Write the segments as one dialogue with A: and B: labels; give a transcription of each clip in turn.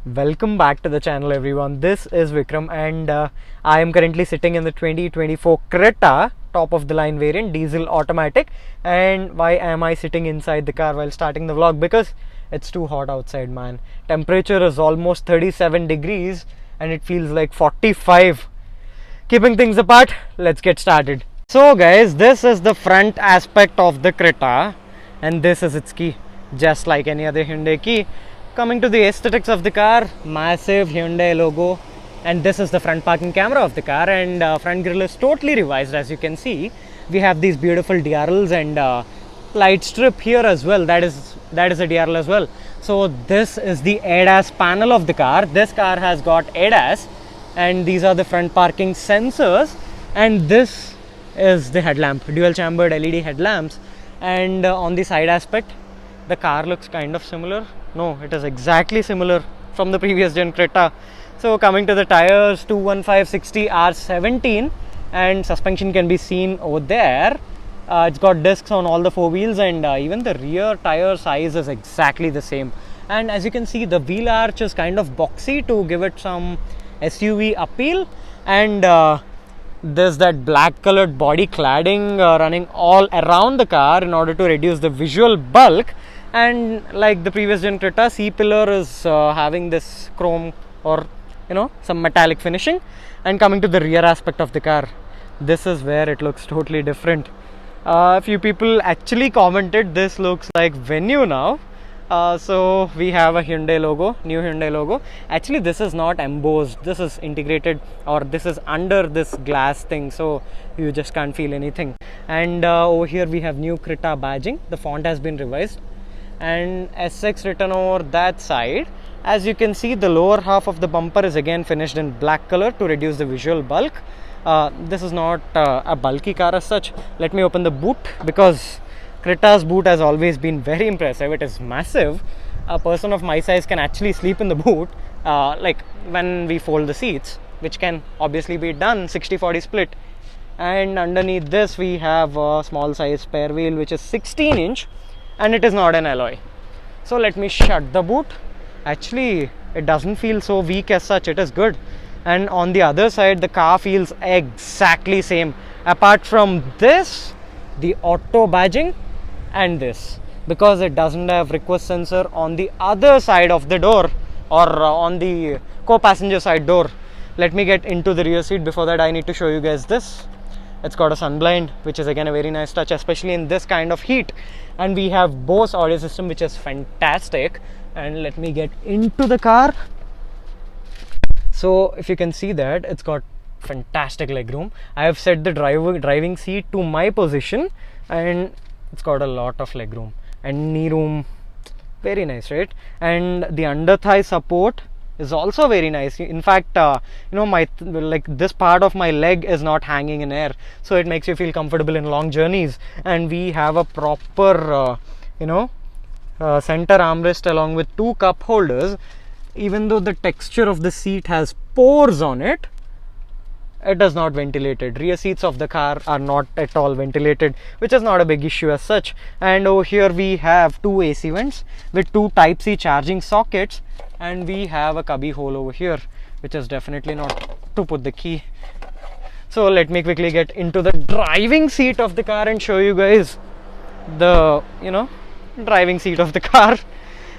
A: Welcome back to the channel, everyone. This is Vikram, and I am currently sitting in the 2024 Creta top of the line variant, diesel automatic. And why am I sitting inside the car while starting the vlog? Because it's too hot outside, man. Temperature is almost 37 degrees and it feels like 45. Keeping things apart, let's get started. So guys, this is the front aspect of the Creta, and this is its key, just like any other Hyundai key. Coming to the aesthetics of the car, massive Hyundai logo, and this is the front parking camera of the car, and front grille is totally revised. As you can see, we have these beautiful DRLs and light strip here as well. That is a DRL as well. So this is the ADAS panel of the car. This car has got ADAS, and these are the front parking sensors, and this is the headlamp, dual chambered LED headlamps. And on the side aspect, the car looks kind of similar. No, it is exactly similar from the previous gen Creta. So coming to the tires, 215/60 R17, and suspension can be seen over there. It's got discs on all the four wheels, and even the rear tire size is exactly the same. And as you can see, the wheel arch is kind of boxy to give it some SUV appeal, and there's that black colored body cladding running all around the car in order to reduce the visual bulk. And like the previous gen Creta, C-pillar is having this chrome or some metallic finishing. And coming to the rear aspect of the car, this is where it looks totally different. A few people actually commented this looks like Venue now. So we have a Hyundai logo, new Hyundai logo. Actually, this is not embossed, this is integrated, or this is under this glass thing, so you just can't feel anything. And over here we have new Creta badging. The font has been revised, and SX written over that side. As you can see, the lower half of the bumper is again finished in black color to reduce the visual bulk. This is not a bulky car as such. Let me open the boot, because Creta's boot has always been very impressive. It is massive. A person of my size can actually sleep in the boot, like when we fold the seats, which can obviously be done 60-40 split. And underneath this we have a small size spare wheel, which is 16-inch, and it is not an alloy. So let me shut the boot. Actually, it doesn't feel so weak as such, it is good. And on the other side, the car feels exactly same, apart from this, the auto badging, and this, because it doesn't have request sensor on the other side of the door, or on the co-passenger side door. Let me get into the rear seat. Before that, I need to show you guys this. It's got a sunblind, which is again a very nice touch, especially in this kind of heat. And we have Bose audio system, which is fantastic. And let me get into the car. So if you can see that, it's got fantastic legroom. I have set the driving seat to my position, and it's got a lot of legroom and knee room. Very nice, right? And the under thigh support is also very nice. In fact, my this part of my leg is not hanging in air, so it makes you feel comfortable in long journeys. And we have a proper center armrest along with two cup holders. Even though the texture of the seat has pores on it, it is not ventilated. Rear seats of the car are not at all ventilated, which is not a big issue as such. And over here we have two AC vents with two Type-C charging sockets, and we have a cubby hole over here, which is definitely not to put the key. So let me quickly get into the driving seat of the car and show you guys the driving seat of the car.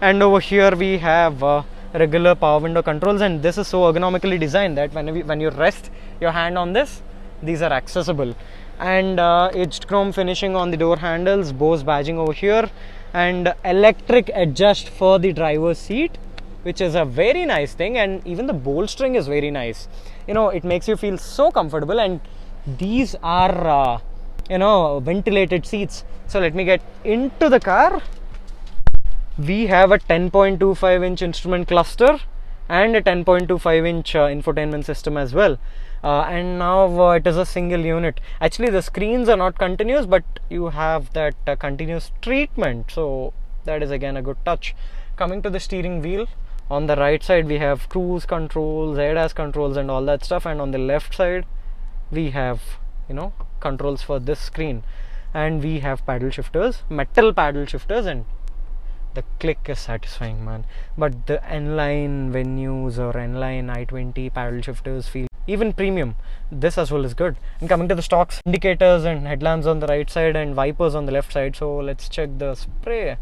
A: And over here we have regular power window controls, and this is so ergonomically designed that when you rest your hand on this, these are accessible. And edged chrome finishing on the door handles, Bose badging over here, and electric adjust for the driver's seat, which is a very nice thing. And even the bolstering is very nice. It makes you feel so comfortable, and these are ventilated seats. So let me get into the car. We have a 10.25-inch instrument cluster and a 10.25-inch infotainment system as well. And now it is a single unit. Actually, the screens are not continuous, but you have that continuous treatment. So that is again a good touch. Coming to the steering wheel, on the right side we have cruise controls, ADAS controls, and all that stuff. And on the left side we have controls for this screen. And we have paddle shifters, metal paddle shifters, and the click is satisfying, man. But the N-line venues or N-line i20 paddle shifters feel even premium. This as well is good. And coming to the stocks, indicators and headlamps on the right side and wipers on the left side. So let's check the spray.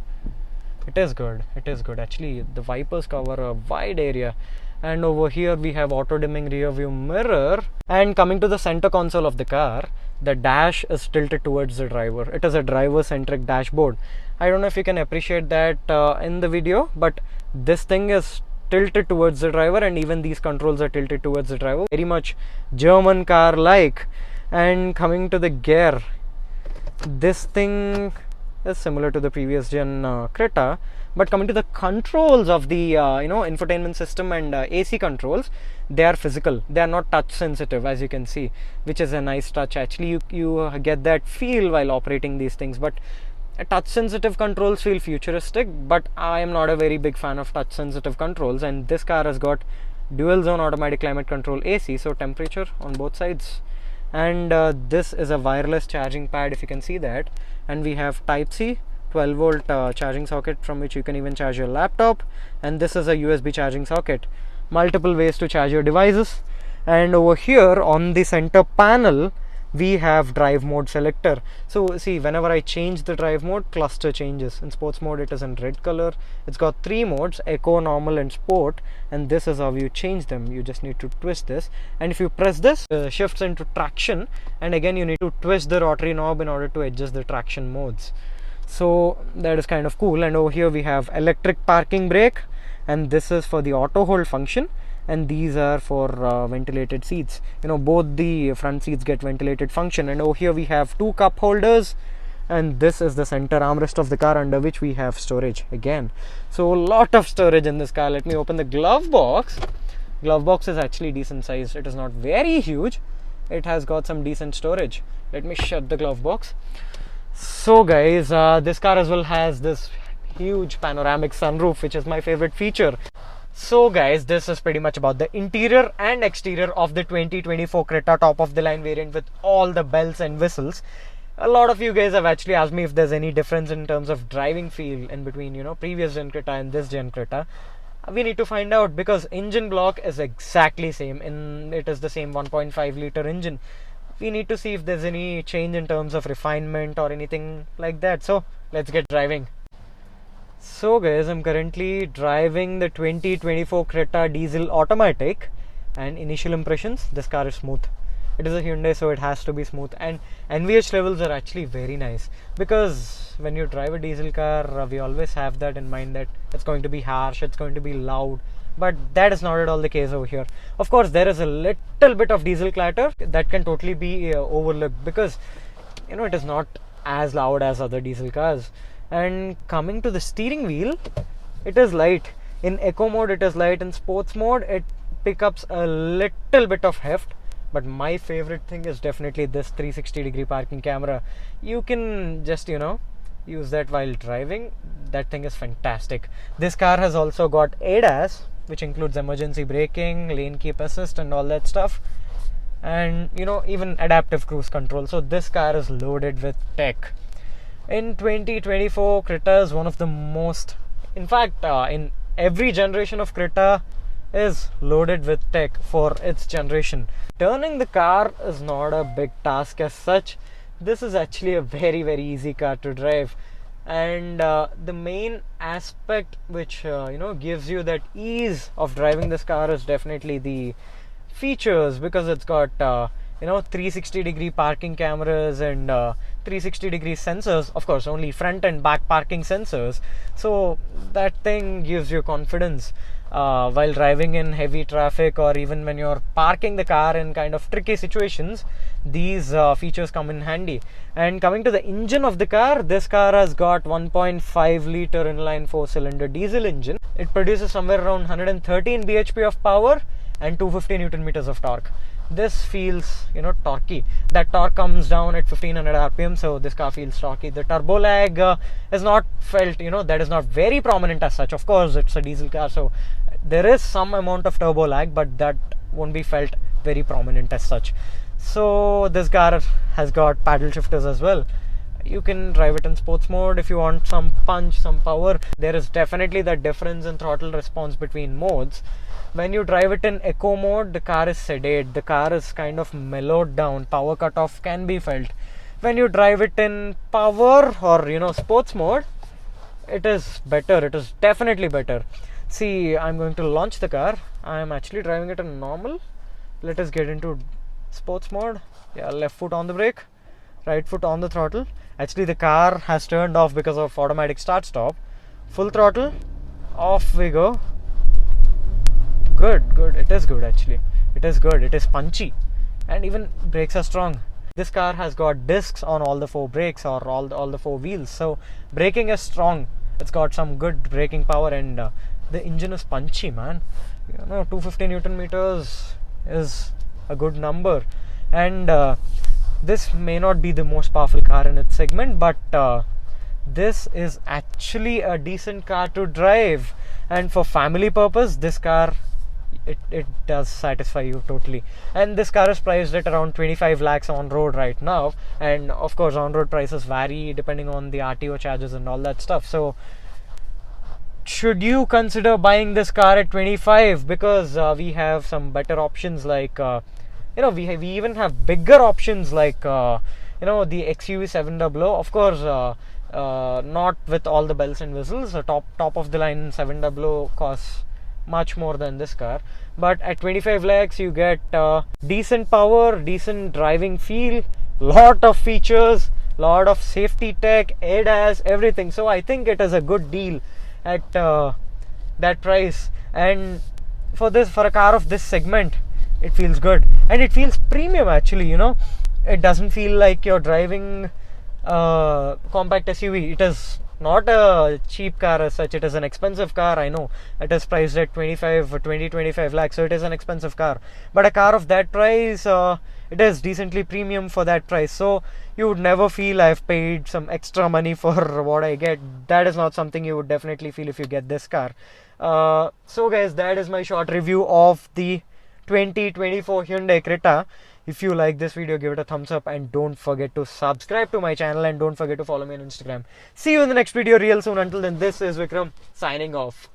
A: It is good. It is good. Actually, the wipers cover a wide area. And over here we have auto dimming rear view mirror. And coming to the center console of the car, the dash is tilted towards the driver. It is a driver centric dashboard. I don't know if you can appreciate that in the video, but this thing is tilted towards the driver, and even these controls are tilted towards the driver. Very much German car like. And coming to the gear, this thing is similar to the previous gen Creta, but coming to the controls of the infotainment system and AC controls, they are physical. They are not touch sensitive, as you can see, which is a nice touch. Actually, you get that feel while operating these things. But touch sensitive controls feel futuristic, but I am not a very big fan of touch sensitive controls. And this car has got dual zone automatic climate control AC, so temperature on both sides. And this is a wireless charging pad, if you can see that. And we have type C 12 volt charging socket from which you can even charge your laptop, and this is a USB charging socket. Multiple ways to charge your devices. And over here on the center panel we have drive mode selector. So see, whenever I change the drive mode, cluster changes. In sports mode it is in red color. It's got 3 modes: eco, normal and sport, and this is how you change them. You just need to twist this, and if you press this, shifts into traction, and again you need to twist the rotary knob in order to adjust the traction modes. So that is kind of cool. And over here we have electric parking brake, and this is for the auto hold function, and these are for ventilated seats. Both the front seats get ventilated function. And over here we have 2 cup holders, and this is the center armrest of the car, under which we have storage again. So a lot of storage in this car. Let me open the glove box. Glove box is actually decent sized. It is not very huge. It has got some decent storage. Let me shut the glove box. So guys, this car as well has this huge panoramic sunroof, which is my favorite feature. So guys, this is pretty much about the interior and exterior of the 2024 Creta top of the line variant with all the bells and whistles. A lot of you guys have actually asked me if there's any difference in terms of driving feel in between previous gen Creta and this gen Creta. We need to find out, because engine block is exactly same, and it is the same 1.5 liter engine. We need to see if there's any change in terms of refinement or anything like that. So let's get driving. So guys, I'm currently driving the 2024 Creta diesel automatic, and initial impressions, this car is smooth. It is a Hyundai, so it has to be smooth, and NVH levels are actually very nice, because when you drive a diesel car, we always have that in mind that it's going to be harsh, it's going to be loud. But that is not at all the case over here. Of course, there is a little bit of diesel clatter that can totally be overlooked, because it is not as loud as other diesel cars. And coming to the steering wheel, it is light. In eco mode it is light. In sports mode it picks up a little bit of heft. But my favorite thing is definitely this 360-degree parking camera. You can just use that while driving. That thing is fantastic. This car has also got ADAS, which includes emergency braking, lane keep assist and all that stuff, and even adaptive cruise control. So this car is loaded with tech. In 2024, Creta is one of the most, in fact in every generation of Creta is loaded with tech for its generation. Turning the car is not a big task as such. This is actually a very, very easy car to drive. And the main aspect which gives you that ease of driving this car is definitely the features, because it's got 360-degree parking cameras and 360-degree sensors. Of course, only front and back parking sensors, so that thing gives you confidence while driving in heavy traffic, or even when you're parking the car in kind of tricky situations. These features come in handy. And coming to the engine of the car, this car has got 1.5 liter inline 4-cylinder diesel engine. It produces somewhere around 113 bhp of power and 250 newton meters of torque. This feels torquey. That torque comes down at 1500 rpm, so this car feels torquey. The turbo lag is not felt, that is not very prominent as such. Of course, it's a diesel car, so there is some amount of turbo lag, but that won't be felt very prominent as such. So this car has got paddle shifters as well. You can drive it in sports mode if you want some punch, some power. There is definitely that difference in throttle response between modes. When you drive it in eco mode, the car is sedate, the car is kind of mellowed down, power cutoff can be felt. When you drive it in power or sports mode, it is better, it is definitely better. See, I'm going to launch the car. I'm actually driving it in normal. Let us get into sports mode. Yeah, left foot on the brake, right foot on the throttle. Actually the car has turned off because of automatic start stop. Full throttle, off we go. Good, it is good actually. It is good, it is punchy, and even brakes are strong. This car has got discs on all the 4 brakes or all the 4 wheels, so braking is strong. It's got some good braking power, and the engine is punchy, man. 250 Newton meters is a good number, and this may not be the most powerful car in its segment, but this is actually a decent car to drive, and for family purpose, this car it does satisfy you totally. And this car is priced at around 25 lakhs on road right now, and of course on road prices vary depending on the RTO charges and all that stuff. So should you consider buying this car at 25? Because we have some better options like we even have bigger options like the XUV 700. Of course not with all the bells and whistles. The top of the line 700 costs much more than this car, but at 25 lakhs you get decent power, decent driving feel, lot of features, lot of safety tech, ADAS, everything. So I think it is a good deal at that price, and for a car of this segment, it feels good, and it feels premium actually. It doesn't feel like you're driving compact SUV. It is not a cheap car as such. It is an expensive car, I know. It is priced at 25 lakhs, so it is an expensive car, but a car of that price, it is decently premium for that price. So you would never feel I've paid some extra money for what I get. That is not something you would definitely feel if you get this car. So guys, that is my short review of the 2024 Hyundai Creta. If you like this video, give it a thumbs up, and don't forget to subscribe to my channel, and don't forget to follow me on Instagram. See you in the next video real soon. Until then, this is Vikram signing off.